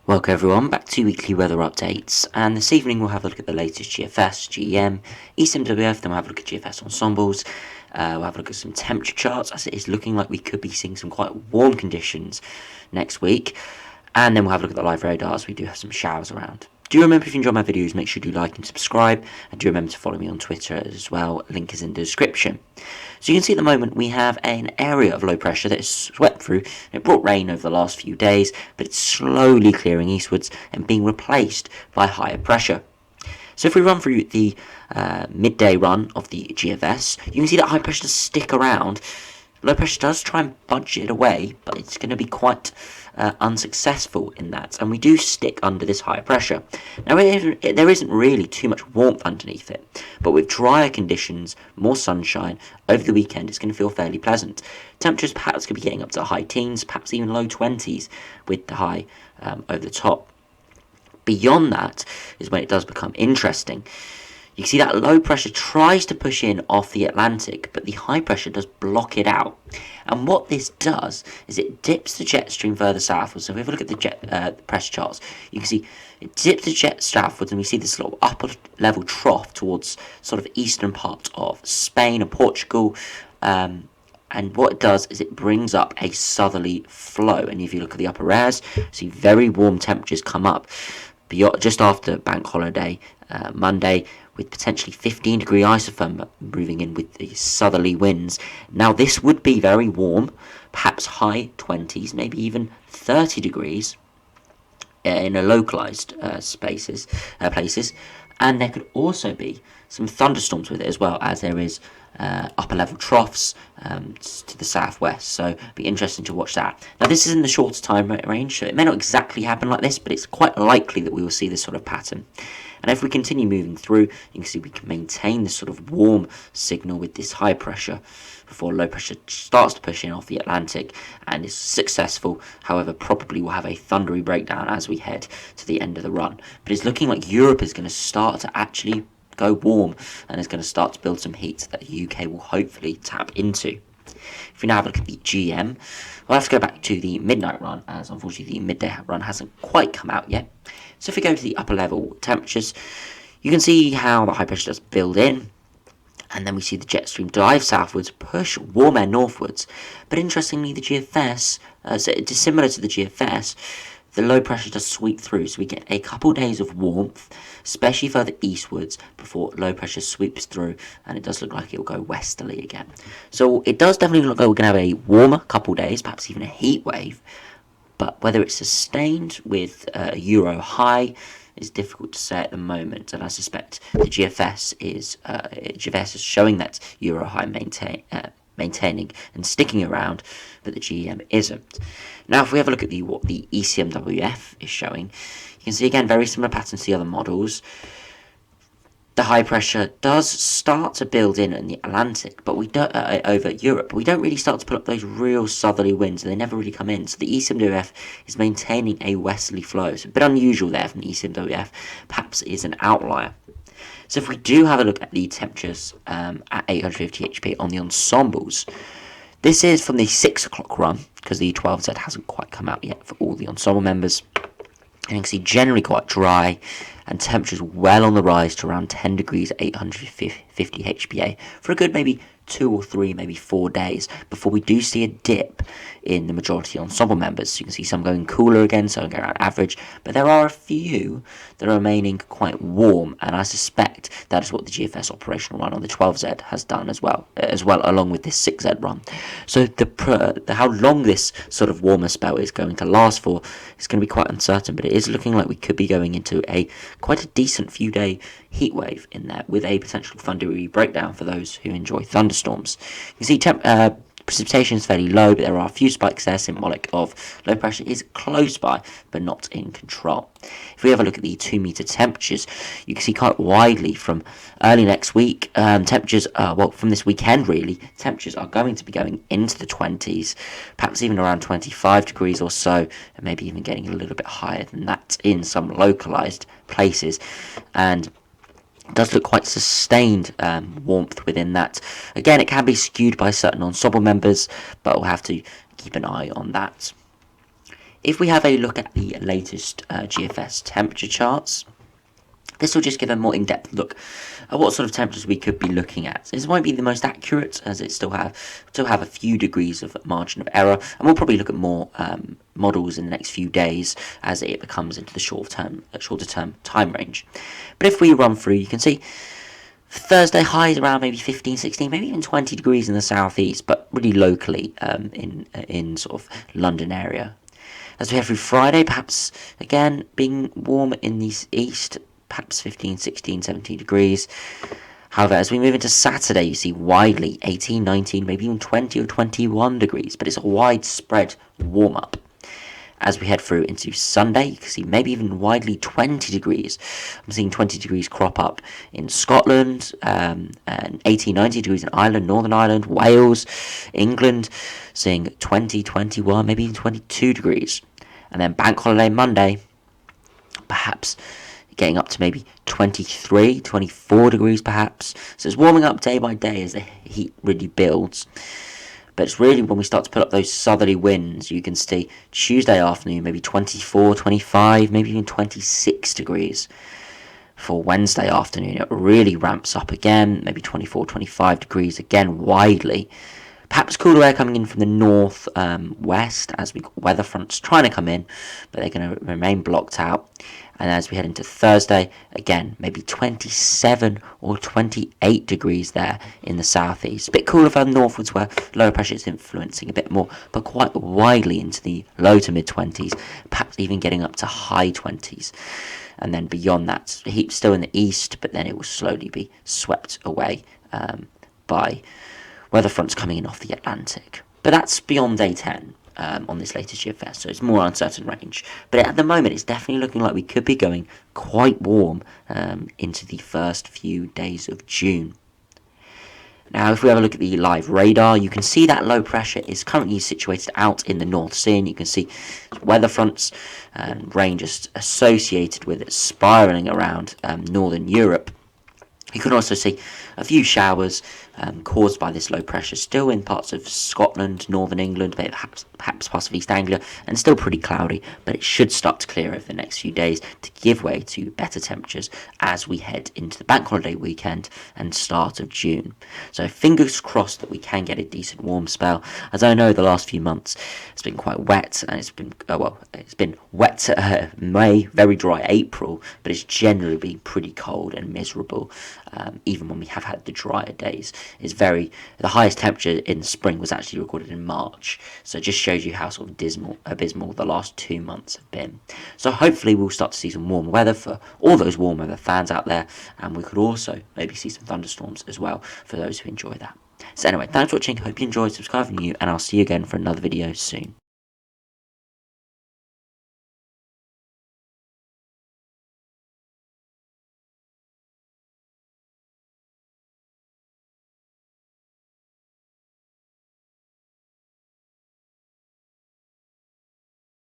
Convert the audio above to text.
Welcome everyone back to weekly weather updates, and this evening we'll have a look at the latest GFS, GEM, ECMWF, then we'll have a look at GFS ensembles, we'll have a look at some temperature charts as it is looking like we could be seeing some quite warm conditions next week, and then we'll have a look at the live radars. We do have some showers around. Do remember, if you enjoy my videos, make sure you do like and subscribe, and do remember to follow me on Twitter as well. Link is in the description. So you can see at the moment we have an area of low pressure that is swept through. It brought rain over the last few days, but it's slowly clearing eastwards and being replaced by higher pressure. So if we run through the midday run of the GFS, you can see that high pressure does stick around. Low pressure does try and budge it away, but it's going to be quite unsuccessful in that, and we do stick under this higher pressure. Now, there isn't really too much warmth underneath it, but with drier conditions, more sunshine, over the weekend it's going to feel fairly pleasant. Temperatures perhaps could be getting up to high teens, perhaps even low 20s with the high over the top. Beyond that is when it does become interesting. You can see that low pressure tries to push in off the Atlantic, but the high pressure does block it out. And what this does is it dips the jet stream further southwards. So if we have a look at the pressure charts, you can see it dips the jet southwards, and we see this little upper level trough towards sort of eastern part of Spain and Portugal. And what it does is it brings up a southerly flow. And if you look at the upper airs, you see very warm temperatures come up just after bank holiday Monday, with potentially 15-degree isotherm moving in with the southerly winds. Now this would be very warm, perhaps high 20s, maybe even 30 degrees in a localized places, and there could also be some thunderstorms with it as well, as there is upper level troughs to the southwest, so it'll be interesting to watch that. Now this is in the shorter time range, so it may not exactly happen like this, but it's quite likely that we will see this sort of pattern. And if we continue moving through, you can see we can maintain this sort of warm signal with this high pressure before low pressure starts to push in off the Atlantic and is successful. However, probably will have a thundery breakdown as we head to the end of the run. But it's looking like Europe is going to start to actually go warm and is going to start to build some heat that the UK will hopefully tap into. If we now have a look at the GM, we'll have to go back to the midnight run, as unfortunately the midday run hasn't quite come out yet. So if we go to the upper level temperatures, you can see how the high pressure does build in, and then we see the jet stream dive southwards, push warm air northwards. But interestingly, the GFS, so dissimilar to the GFS, the low pressure does sweep through, so we get a couple days of warmth, especially further eastwards, before low pressure sweeps through, and it does look like it will go westerly again. So it does definitely look like we're going to have a warmer couple days, perhaps even a heat wave, but whether it's sustained with a Euro high is difficult to say at the moment, and I suspect the GFS is showing that Euro high maintaining and sticking around, but the GEM isn't. Now, if we have a look at what the ECMWF is showing, you can see again very similar patterns to the other models. The high pressure does start to build in the Atlantic, but we don't over Europe. But we don't really start to put up those real southerly winds, and they never really come in. So the ECMWF is maintaining a westerly flow. So a bit unusual there from the ECMWF. Perhaps it is an outlier. So if we do have a look at the temperatures at 850 HP on the ensembles, this is from the 6 o'clock run, because the 12Z hasn't quite come out yet for all the ensemble members. And you can see generally quite dry, and temperatures well on the rise to around 10 degrees at 850 HPA for a good maybe 2 or 3, maybe 4 days before we do see a dip in the majority ensemble members. So you can see some going cooler again, some going around average, but there are a few that are remaining quite warm, and I suspect that is what the GFS operational run on the 12Z has done as well along with this 6Z run. So how long this sort of warmer spell is going to last for is going to be quite uncertain, but it is looking like we could be going into quite a decent few day heat wave in there, with a potential thundery breakdown for those who enjoy thunderstorms. You see precipitation is fairly low, but there are a few spikes there, symbolic of low pressure is close by but not in control. If we have a look at the 2-meter temperatures, you can see quite widely from early next week, temperatures from this weekend really, temperatures are going to be going into the 20s, perhaps even around 25 degrees or so, and maybe even getting a little bit higher than that in some localized places. And it does look quite sustained warmth within that. Again, it can be skewed by certain ensemble members, but we'll have to keep an eye on that. if we have a look at the latest GFS temperature charts, this will just give a more in-depth look at what sort of temperatures we could be looking at. This won't be the most accurate, as it still have a few degrees of margin of error, and we'll probably look at more models in the next few days as it becomes into the shorter term time range. But if we run through, you can see Thursday highs around maybe 15, 16, maybe even 20 degrees in the southeast, but really locally in sort of London area. As we head through Friday, perhaps again being warm in the east, perhaps 15, 16, 17 degrees. However, as we move into Saturday, you see widely 18, 19, maybe even 20 or 21 degrees, but it's a widespread warm-up. As we head through into Sunday, you can see maybe even widely 20 degrees. I'm seeing 20 degrees crop up in Scotland, and 18, 19 degrees in Ireland, Northern Ireland, Wales, England, seeing 20, 21, maybe even 22 degrees. And then Bank Holiday Monday, perhaps getting up to maybe 23, 24 degrees perhaps. So it's warming up day by day as the heat really builds. But it's really when we start to put up those southerly winds, you can see Tuesday afternoon, maybe 24, 25, maybe even 26 degrees. For Wednesday afternoon, it really ramps up again, maybe 24, 25 degrees, again widely. Perhaps cooler air coming in from the north west as we got weather fronts trying to come in, but they're going to remain blocked out. And as we head into Thursday, again, maybe 27 or 28 degrees there in the southeast. A bit cooler further northwards where lower pressure is influencing a bit more, but quite widely into the low to mid-20s, perhaps even getting up to high 20s. And then beyond that, the heat still in the east, but then it will slowly be swept away by weather fronts coming in off the Atlantic. But that's beyond day 10. On this latest GFS, so it's more uncertain range. But at the moment, it's definitely looking like we could be going quite warm into the first few days of June. Now, if we have a look at the live radar, you can see that low pressure is currently situated out in the North Sea, and you can see weather fronts and rain just associated with it spiralling around northern Europe. You can also see a few showers caused by this low pressure still in parts of Scotland, northern England, perhaps parts of East Anglia, and still pretty cloudy, but it should start to clear over the next few days to give way to better temperatures as we head into the bank holiday weekend and start of June. So fingers crossed that we can get a decent warm spell. As I know, the last few months it's been quite wet, and it's been wet May, very dry April, but it's generally been pretty cold and miserable. Even when we have had the drier days, the highest temperature in the spring was actually recorded in March. So it just shows you how sort of abysmal the last 2 months have been. So hopefully we'll start to see some warm weather for all those warm weather fans out there, and we could also maybe see some thunderstorms as well for those who enjoy that. So anyway, thanks for watching, hope you enjoyed, subscribe if you're new, and I'll see you again for another video soon.